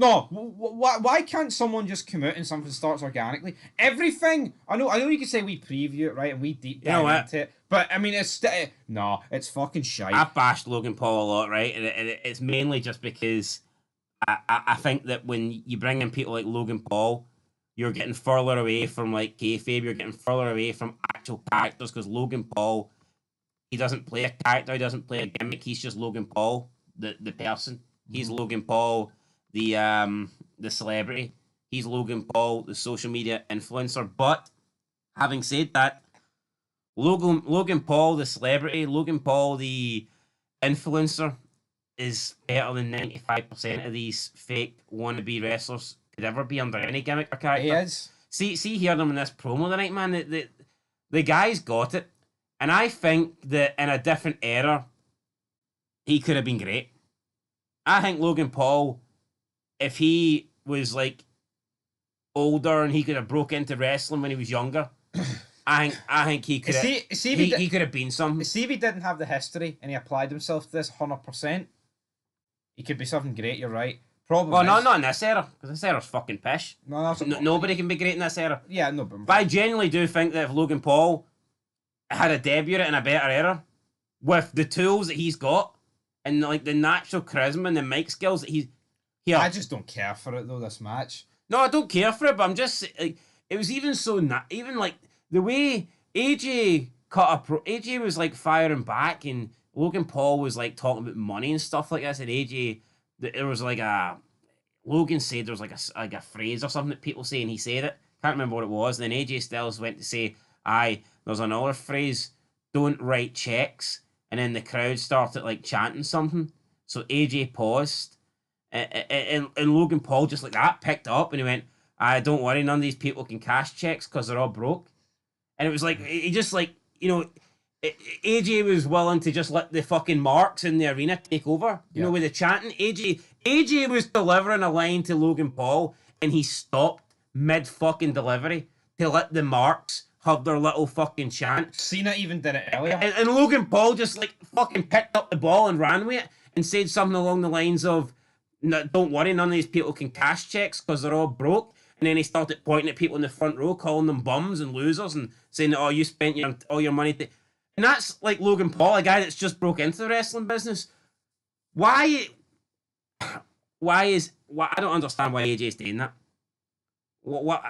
No, why can't someone just come out and something starts organically? Everything, I know you can say we preview it, right, and we deep dive into it, but I mean, it's fucking shite. I've bashed Logan Paul a lot, right, and it's mainly just because I think that when you bring in people like Logan Paul, you're getting further away from like kayfabe, you're getting further away from actual characters, because Logan Paul, he doesn't play a character, he doesn't play a gimmick, he's just Logan Paul, the person. He's Logan Paul, the celebrity. He's Logan Paul, the social media influencer. But having said that, Logan Paul, the celebrity, Logan Paul, the influencer, is better than 95% of these fake wannabe wrestlers could ever be under any gimmick or character. He is. See, hear them in this promo tonight, man. The guy's got it. And I think that in a different era, he could have been great. I think Logan Paul, if he was like older and he could have broke into wrestling when he was younger, I think he could have. He could have been something. See if he didn't have the history and he applied himself to this 100%, he could be something great. You're right. Problem. Well, not in this era, because this era's fucking pish. No, nobody can be great in this era. Yeah, no. But I genuinely do think that if Logan Paul had a debut in a better era, with the tools that he's got and like the natural charisma and the mic skills that he's here. I just don't care for it though. This match. No, I don't care for it, but I'm just like, it was even so even like the way AJ AJ was like firing back and Logan Paul was like talking about money and stuff like this, and AJ, there was like Logan said there was like a phrase or something that people say and he said it. Can't remember what it was. And then AJ Styles went to say, there's another phrase, don't write checks. And then the crowd started like chanting something. So AJ paused. And Logan Paul just like that picked up and he went, don't worry, none of these people can cash checks because they're all broke. And it was like, he just like, AJ was willing to just let the fucking marks in the arena take over, with the chanting. AJ was delivering a line to Logan Paul and he stopped mid fucking delivery to let the marks have their little fucking chant. Cena even did it earlier. And Logan Paul just like fucking picked up the ball and ran with it and said something along the lines of, don't worry, none of these people can cash checks because they're all broke. And then he started pointing at people in the front row, calling them bums and losers and saying, oh, you spent all your money. And that's like Logan Paul, a guy that's just broke into the wrestling business. Why I don't understand why AJ's doing that. What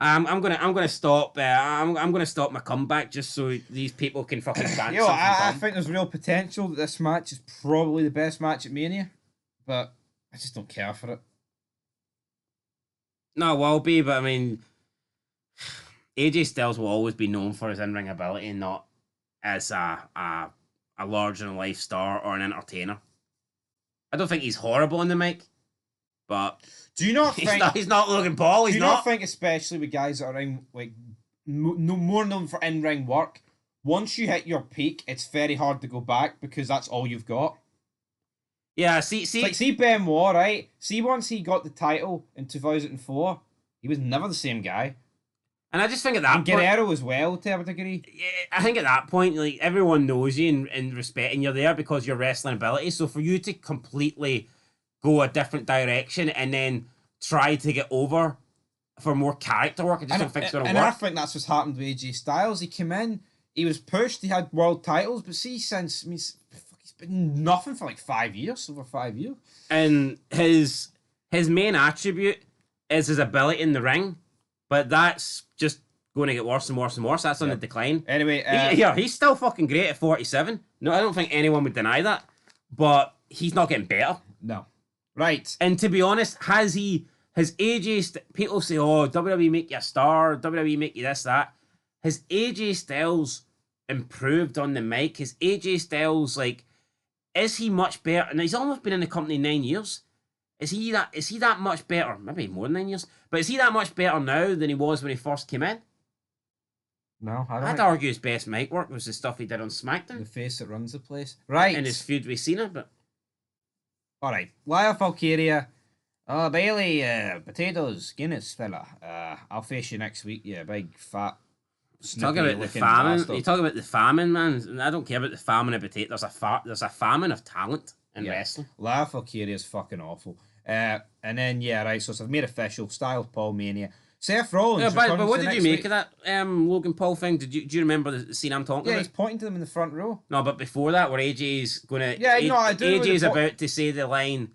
I'm gonna stop. I'm gonna stop my comeback just so these people can fucking dance. I think there's real potential that this match is probably the best match at Mania. but I just don't care for it. No, it will be, but I mean, AJ Styles will always be known for his in-ring ability, and not as a larger than life star or an entertainer. I don't think he's horrible on the mic, but Do you not think? he's not Logan Paul. Do He's you not. not think, especially with guys that are in like no more known for in-ring work, once you hit your peak, it's very hard to go back because that's all you've got. Yeah, see, It's like, see Benoit, right? See, once he got the title in 2004, he was never the same guy. and I just think at that And point, Guerrero as well, to a degree. yeah, I think at that point, like everyone knows you and respect, and you're there because your wrestling ability. So for you to completely go a different direction and then try to get over for more character work, I just don't think it's going to And I work. think that's what's happened with AJ Styles. He came in, he was pushed, he had world titles, but see, since, I mean, he's been nothing for like 5 years, over 5 years. And his main attribute is his ability in the ring, but that's just going to get worse and worse and worse. That's on the decline. Anyway, He's still fucking great at 47. No, I don't think anyone would deny that, but he's not getting better. no. Right. And to be honest, has AJ people say, oh, WWE make you a star, WWE make you this, that. Has AJ Styles improved on the mic? Has AJ Styles, like, is he much better? And he's almost been in the company 9 years. Is he that much better? Maybe more than 9 years. But is he that much better now than he was when he first came in? No, I don't I'd think argue his best mic work was the stuff he did on the SmackDown face that runs the place. Right. and his feud with Cena, but Alright. Lyra Valkyria. Oh, Bailey, potatoes, Guinness, fella. I'll face you next week, you big, fat, talk about the snippy-looking famine. bastard. You talk about the famine, man. And I don't care about the famine of potato. There's a famine of talent in wrestling. Lyra Valkyria is fucking awful. And then, yeah, right, so it's made official. Styles Paul Mania. Seth Rollins. Yeah, but returns what to did you next make week. of that Logan Paul thing? Do you remember the scene I'm talking Yeah, about? he's pointing to them in the front row. No, but before that, where AJ's gonna I do. AJ's about to say the line,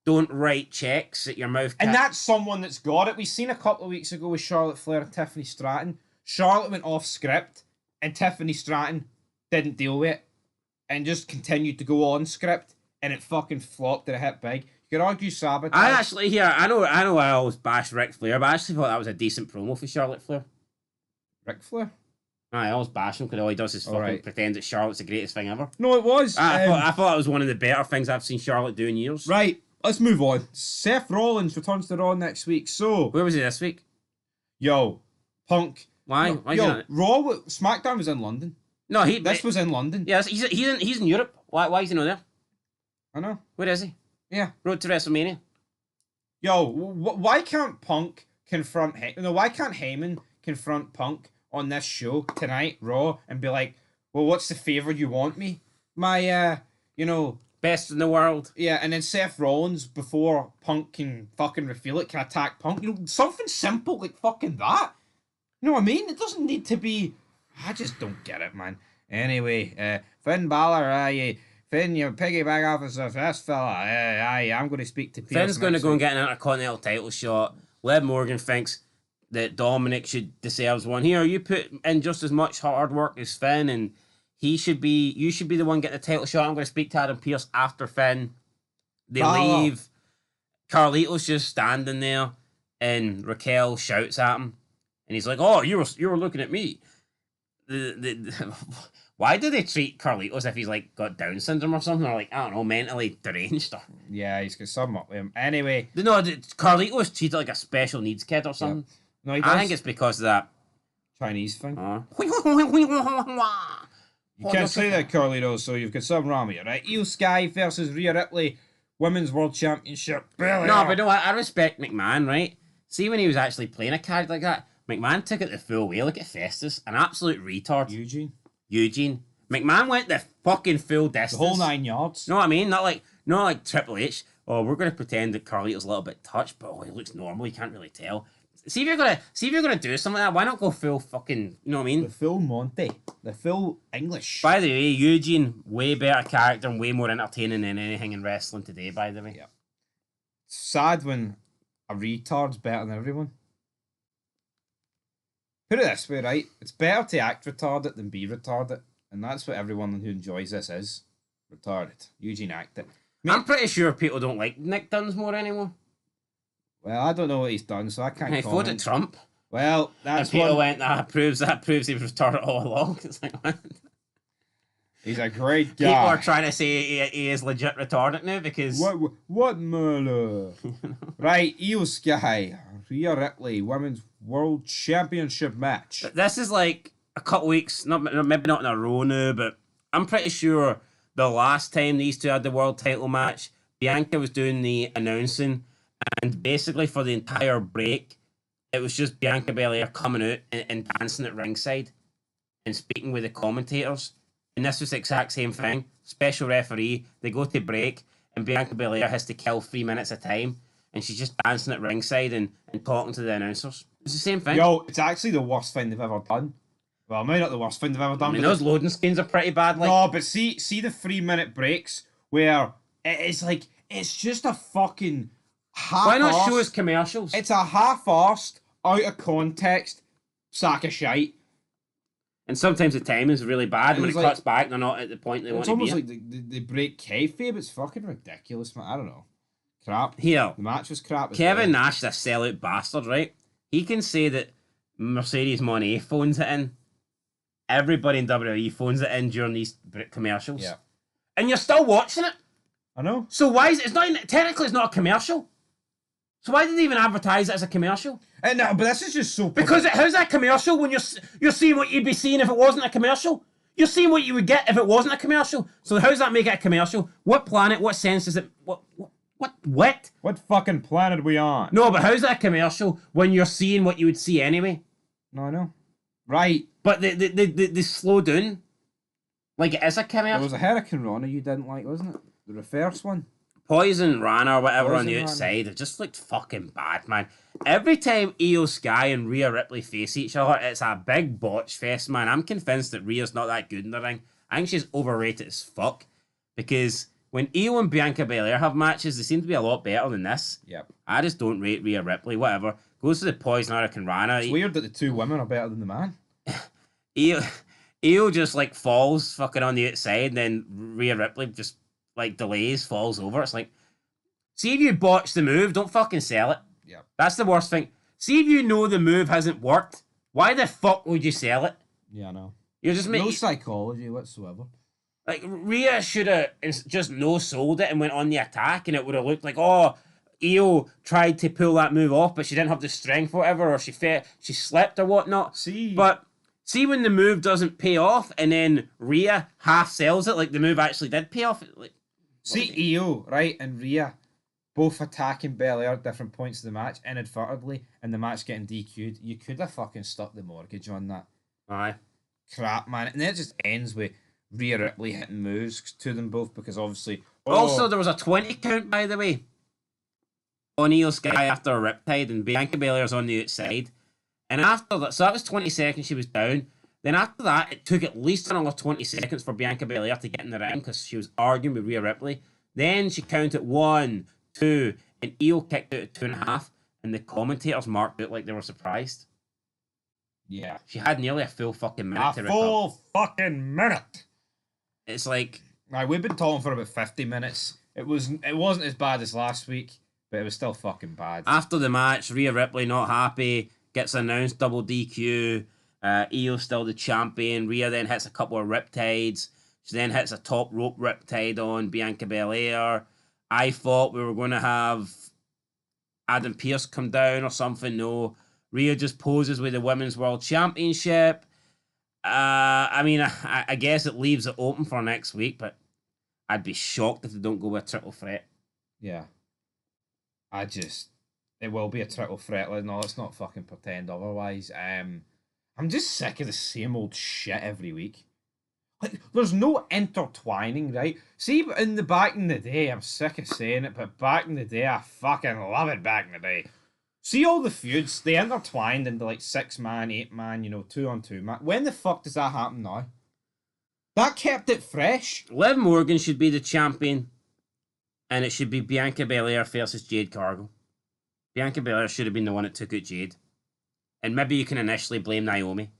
"Don't write checks at your mouth." And that's someone that's got it. We seen a couple of weeks ago with Charlotte Flair and Tiffany Stratton. Charlotte went off script, and Tiffany Stratton didn't deal with it, and just continued to go on script, and it fucking flopped and it hit big. You could argue sabotage. I know I always bash Ric Flair, but I actually thought that was a decent promo for Charlotte Flair. Ric Flair? I always bash him because all he does is fucking right. pretend that Charlotte's the greatest thing ever. No, it was. I thought it was one of the better things I've seen Charlotte do in years. Right, let's move on. Seth Rollins returns to Raw next week. So, Where was he this week? yo, Punk. Why? Yo, Why is he not? SmackDown was in London. No, This was in London. Yeah, he's in Europe. Why is he not there? I know. Where is he? Yeah. Road to WrestleMania. Yo, why can't Punk confront why can't Heyman confront Punk on this show tonight, Raw, and be like, well, what's the favour you want me? My, Best in the world. yeah, and then Seth Rollins, before Punk can fucking reveal it, can attack Punk. Something simple like fucking that. You know what I mean? It doesn't need to be... I just don't get it, man. Anyway, Finn Balor, Finn, you piggyback off of this fella. I'm going to speak to Pierce. Finn's going to next go and week. get an Intercontinental title shot. Liv Morgan thinks that Dominic deserves one. Here, you put in just as much hard work as Finn, and you should be the one getting the title shot. I'm going to speak to Adam Pearce after Finn. They Balor. leave. Carlito's just standing there, and Raquel shouts at him, and he's like, "Oh, you were looking at me." Why do they treat Carlitos if he's like got Down syndrome or something, or like, I don't know, mentally deranged? Or... Yeah, he's got some up with him. Anyway, No, Carlitos treated like a special needs kid or something. no, he does. I think it's because of that. Chinese thing. You Oh, can't say that, Carlito, so you've got something wrong with you, right? Io Sky versus Rhea Ripley, Women's World Championship. I respect McMahon, right? See, when he was actually playing a character like that, McMahon took it the full way. Look at Festus, an absolute retard. Eugene. McMahon went the fucking full distance. The whole 9 yards. Know what I mean? Not like Triple H. Oh, we're gonna pretend that Carlito's a little bit touched, but he looks normal. You can't really tell. See if you're gonna do something like that. Why not go full fucking? You know what I mean? The full Monty. The full English. By the way, Eugene, way better character and way more entertaining than anything in wrestling today. By the way, Yeah. It's sad when a retard's better than everyone. Put it this way, right? It's better to act retarded than be retarded. And that's what everyone who enjoys this is. Retarded. Eugene acted. I'm pretty sure people don't like Nick Dunsmore anymore. Well, I don't know what he's done, so I can't He comment. voted Trump. Well, And that's people one. went, that proves he was retarded all along. It's like, what? He's a great guy. People are trying to say he is legit retarded now because... What murder? Right, Io Sky, Rhea Ripley, Women's World Championship match. This is like a couple weeks, maybe not in a row now, but I'm pretty sure the last time these two had the world title match, Bianca was doing the announcing, and basically for the entire break, it was just Bianca Belair coming out and dancing at ringside and speaking with the commentators. And this was the exact same thing. Special referee, they go to break, and Bianca Belair has to kill 3 minutes of time, and she's just dancing at ringside and talking to the announcers. It's the same thing. Yo, it's actually the worst thing they've ever done. Well, maybe not the worst thing they've ever done. I mean, but those loading screens are pretty bad. Like, no, but see the 3 minute breaks where it's like it's just a fucking half. Why not show us commercials? It's a half-arsed, out of context sack of shite. And sometimes the timing is really bad. And when it like, cuts back, they're not at the point they want to be. It's almost like they break kayfabe. It's fucking ridiculous, man. I don't know. Crap. Here, The match was crap. Kevin Nash is a sellout bastard, right? He can say that Mercedes Moné phones it in. Everybody in WWE phones it in during these commercials. Yeah. And you're still watching it. I know. So why is it? It's not even, technically it's not a commercial. So why did they even advertise it as a commercial? No, but this is just so. Because how's that a commercial when you're seeing what you'd be seeing if it wasn't a commercial? You're seeing what you would get if it wasn't a commercial. So how's that make it a commercial? What planet? What sense is it? What? What fucking planet are we on? No, but how's that a commercial when you're seeing what you would see anyway? No, I know. Right. But they slow down. Like it is a There commercial. was a Hurricane Rana you didn't like, wasn't it? The reverse one. Poison Rana or whatever on the Poison outside, it just looked fucking bad, man. Every time Io Sky and Rhea Ripley face each other, it's a big botch fest, man. I'm convinced that Rhea's not that good in the ring. I think she's overrated as fuck. Because when Io and Bianca Belair have matches, they seem to be a lot better than this. Yep. I just don't rate Rhea Ripley, whatever. Goes to the Poison Hurricane Rana. It's weird that the two women are better than the man. Io just like falls fucking on the outside, and then Rhea Ripley just like delays, falls over. It's like, see if you botch the move, don't fucking sell it. Yeah. That's the worst thing. See if you know the move hasn't worked, why the fuck would you sell it? Yeah, I know. You're just making No psychology whatsoever. like Rhea should have just no sold it and went on the attack, and it would have looked like, oh, Io tried to pull that move off, but she didn't have the strength, or whatever, or she slipped or whatnot. But see when the move doesn't pay off, and then Rhea half sells it like the move actually did pay off. Like, see Io, right, and Rhea both attacking Belair at different points of the match inadvertently, and the match getting DQ'd. You could have fucking stuck the mortgage on that. aye. Crap, man. And then it just ends with Rhea Ripley hitting moves to them both because obviously. Also, there was a 20 count, by the way, on Io Sky after a riptide, and Bianca Belair's on the outside. And after that, so that was 20 seconds she was down. Then after that, it took at least another 20 seconds for Bianca Belair to get in the ring because she was arguing with Rhea Ripley. Then she counted 1, 2, and Io kicked out at 2.5, and the commentators marked it like they were surprised. Yeah. She had nearly a full fucking minute to recover. full fucking minute. It's like, Right, we've been talking for about 50 minutes. It wasn't as bad as last week, but it was still fucking bad. after the match, Rhea Ripley not happy, gets announced double DQ. Io still the champion. Rhea then hits a couple of riptides. She then hits a top rope riptide on Bianca Belair. I thought we were going to have Adam Pearce come down or something. No. Rhea just poses with the Women's World Championship. I mean, I guess it leaves it open for next week, but I'd be shocked if they don't go with a triple threat. Yeah. It will be a triple threat. Like, no, let's not fucking pretend otherwise. I'm just sick of the same old shit every week. Like, there's no intertwining, right? See, in the back in the day, I'm sick of saying it, but back in the day, I fucking love it back in the day. See all the feuds, they intertwined into like 6-man, 8-man, 2-on-2 man. When the fuck does that happen now? That kept it fresh. Liv Morgan should be the champion, and it should be Bianca Belair versus Jade Cargill. Bianca Belair should have been the one that took out Jade. And maybe you can initially blame Naomi.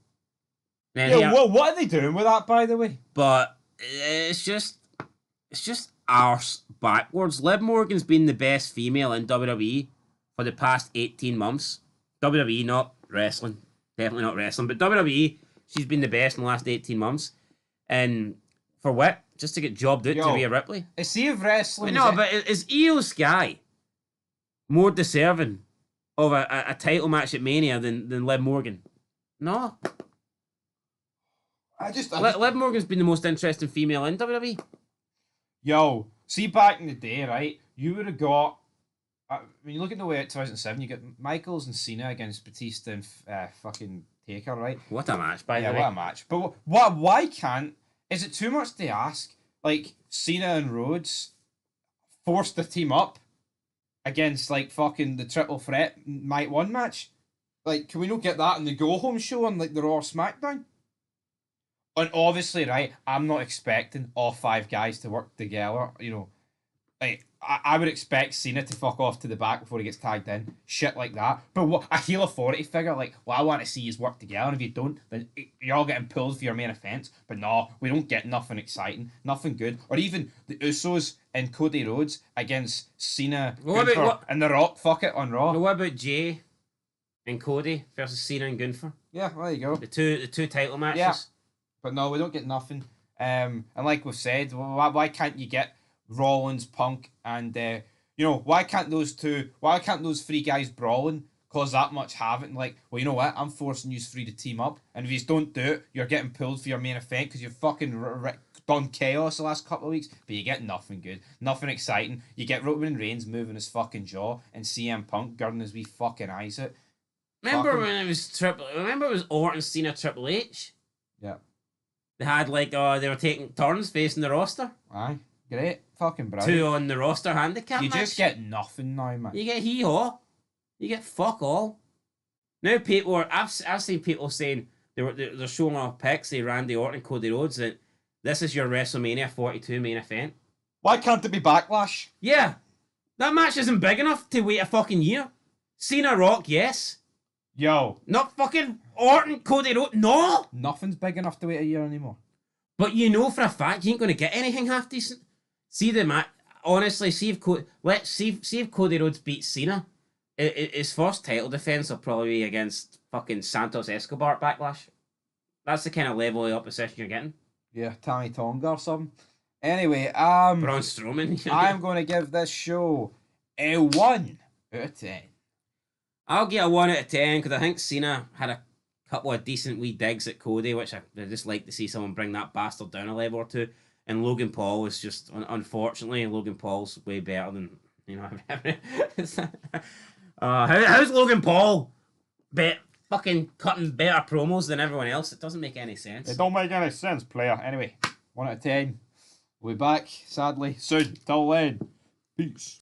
Then Yeah, well, what are they doing with that, by the way? But it's just arse backwards. Liv Morgan's been the best female in WWE for the past 18 months. WWE, not wrestling. Definitely not wrestling. But WWE, she's been the best in the last 18 months. And for what? Just to get jobbed out to Rhea Ripley? See if wrestling... No, but is Io Sky more deserving of a title match at Mania than Liv Morgan? No. Liv Morgan's been the most interesting female in WWE. Yo, see back in the day, right? You would have got... when you look at the way at 2007, you got Michaels and Cena against Batista and fucking Taker, right? What a match, by the way. Yeah, what a match. But why can't... Is it too much to ask? Like, Cena and Rhodes forced the team up against, like, fucking the triple threat Night 1 match? Like, can we not get that in the go-home show on, like, the Raw SmackDown? And obviously, right, I'm not expecting all 5 guys to work together, you know. Like, I would expect Cena to fuck off to the back before he gets tagged in. Shit like that. But what a heel authority figure, like, what I want to see is work together. And if you don't, then you're all getting pulled for your main offense. But no, we don't get nothing exciting, nothing good. Or even the Usos and Cody Rhodes against Cena and The Rock, fuck it, on Raw. What about Jay and Cody versus Cena and Gunther? Yeah, well, there you go. The two title matches. Yeah. But no, we don't get nothing. And like we've said, why can't you get Rollins, Punk, and why can't those 3 guys brawling cause that much havoc? And like, well, you know what? I'm forcing you 3 to team up, and if you don't do it, you're getting pulled for your main event because you've fucking done chaos the last couple of weeks. But you get nothing good, nothing exciting. You get Roman Reigns moving his fucking jaw and CM Punk girding his wee fucking eyes out. Remember when it was Orton, Cena, Triple H? Yeah. They had like they were taking turns facing the roster. Aye. Great. Fucking brilliant. 2 on the roster handicap You match. just get nothing now, man. You get hee-haw. You get fuck all. Now people are... I've seen people saying they're showing off pics of Randy Orton and Cody Rhodes that this is your WrestleMania 42 main event. Why can't it be Backlash? Yeah. That match isn't big enough to wait a fucking year. Cena Rock, yes. Yo. Not fucking Orton, Cody Rhodes, no! Nothing's big enough to wait a year anymore. But you know for a fact you ain't going to get anything half decent. See the match. Honestly, see if Cody Rhodes beats Cena. His first title defense will probably be against fucking Santos Escobar at Backlash. That's the kind of level of opposition you're getting. Yeah, Tommy Tonga or something. Anyway, Braun Strowman. I'm going to give this show a 1 out of 10. I'll get a 1 out of 10 because I think Cena had a couple of decent wee digs at Cody, which I just like to see someone bring that bastard down a level or two. And Logan Paul is just, unfortunately, Logan Paul's way better than, how's Logan Paul fucking cutting better promos than everyone else? It doesn't make any sense. It don't make any sense, player. Anyway, 1 out of 10. We'll be back, sadly, soon. Till then, peace.